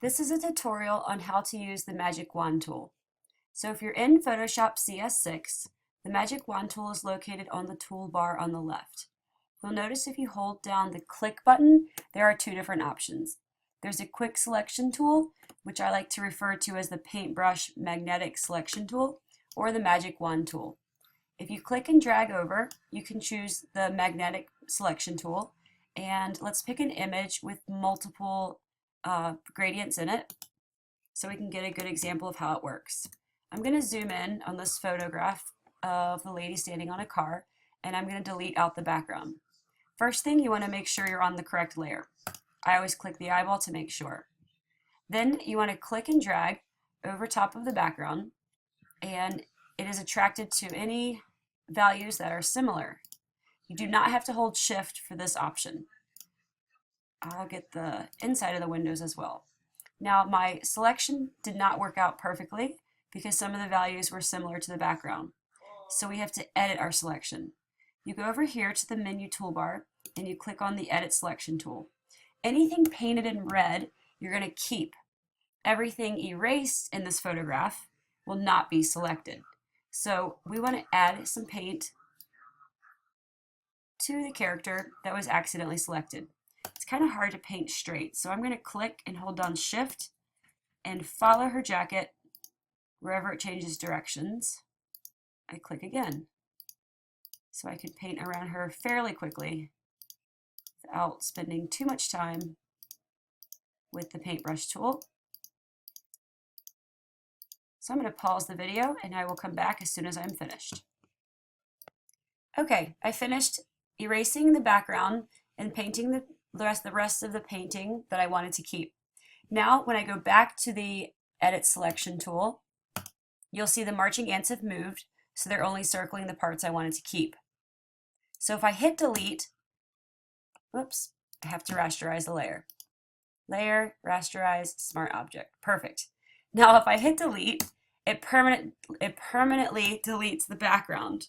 This is a tutorial on how to use the Magic Wand tool. So if you're in Photoshop CS6, the Magic Wand tool is located on the toolbar on the left. You'll notice if you hold down the click button, there are two different options. There's a quick selection tool, which I like to refer to as the paintbrush magnetic selection tool, or the Magic Wand tool. If you click and drag over, you can choose the magnetic selection tool, and let's pick an image with multiple gradients in it so we can get a good example of how it works. I'm going to zoom in on this photograph of the lady standing on a car, and I'm going to delete out the background. First thing, you want to make sure you're on the correct layer. I always click the eyeball to make sure. Then you want to click and drag over top of the background, and it is attracted to any values that are similar. You do not have to hold shift for this option. I'll get the inside of the windows as well. Now my selection did not work out perfectly because some of the values were similar to the background. So we have to edit our selection. You go over here to the menu toolbar and you click on the edit selection tool. Anything painted in red, you're going to keep. Everything erased in this photograph will not be selected. So we want to add some paint to the character that was accidentally selected. It's kind of hard to paint straight, so I'm going to click and hold down shift and follow her jacket wherever it changes directions. I click again so I can paint around her fairly quickly without spending too much time with the paintbrush tool. So I'm going to pause the video and I will come back as soon as I'm finished. Okay, I finished erasing the background and painting the rest of the painting that I wanted to keep. Now when I go back to the edit selection tool, you'll see the marching ants have moved, so they're only circling the parts I wanted to keep. So if I hit delete, whoops, I have to rasterize the layer. Layer, rasterize, smart object. Perfect. Now if I hit delete, it permanently deletes the background.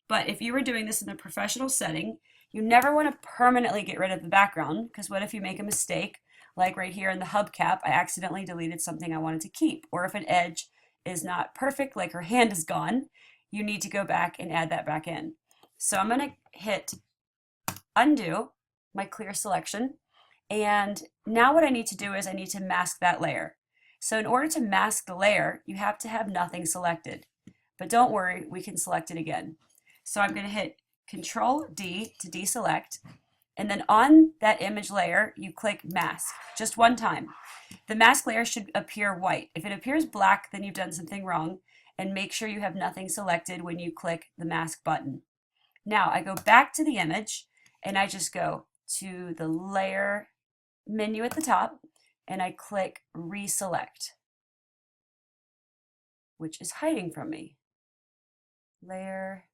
But if you were doing this in a professional setting, you never want to permanently get rid of the background, because what if you make a mistake, like right here in the hubcap, I accidentally deleted something I wanted to keep, or if an edge is not perfect, like her hand is gone, you need to go back and add that back in. So I'm going to hit undo my clear selection, and now what I need to do is I need to mask that layer. So in order to mask the layer, you have to have nothing selected, but don't worry, we can select it again. So I'm going to hit Control D to deselect, and then on that image layer, you click mask just one time. The mask layer should appear white. If it appears black, then you've done something wrong, and make sure you have nothing selected when you click the mask button. Now I go back to the image and I just go to the layer menu at the top and I click reselect, which is hiding from me. Layer.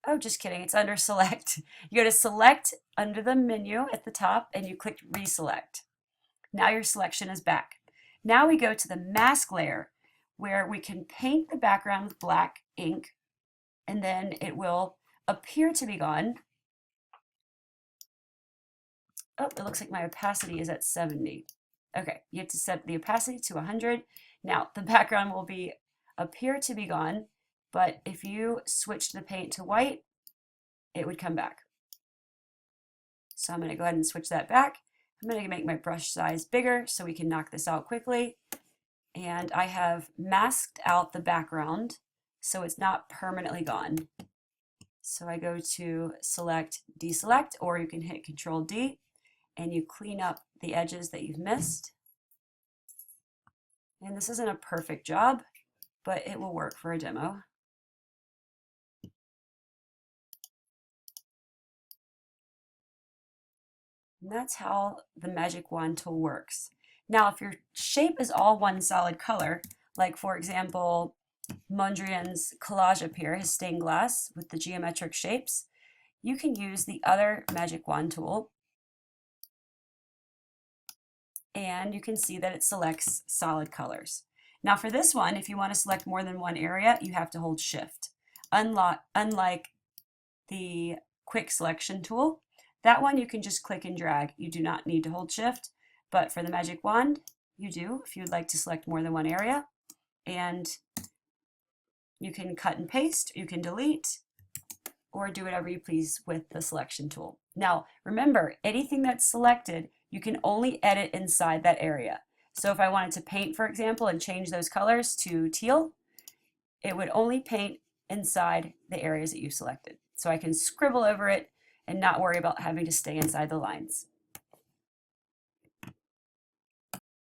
Oh, just kidding, it's under select. You go to select under the menu at the top and you click reselect. Now your selection is back. Now we go to the mask layer where we can paint the background with black ink and then it will appear to be gone. Oh, it looks like my opacity is at 70. Okay, you have to set the opacity to 100. Now the background will appear to be gone, but if you switch the paint to white, it would come back. So I'm going to go ahead and switch that back. I'm going to make my brush size bigger so we can knock this out quickly. And I have masked out the background so it's not permanently gone. So I go to select, deselect, or you can hit Control D and you clean up the edges that you've missed. And this isn't a perfect job, but it will work for a demo. And that's how the Magic Wand tool works. Now, if your shape is all one solid color, like for example, Mondrian's collage up here, his stained glass with the geometric shapes, you can use the other Magic Wand tool and you can see that it selects solid colors. Now for this one, if you want to select more than one area, you have to hold shift. Unlike the quick selection tool, that one you can just click and drag. You do not need to hold shift, But for the magic wand, you do if you'd like to select more than one area. And you can cut and paste, you can delete, or do whatever you please with the selection tool. Now, remember, anything that's selected, you can only edit inside that area. So if I wanted to paint, for example, and change those colors to teal, it would only paint inside the areas that you selected. So I can scribble over it and not worry about having to stay inside the lines.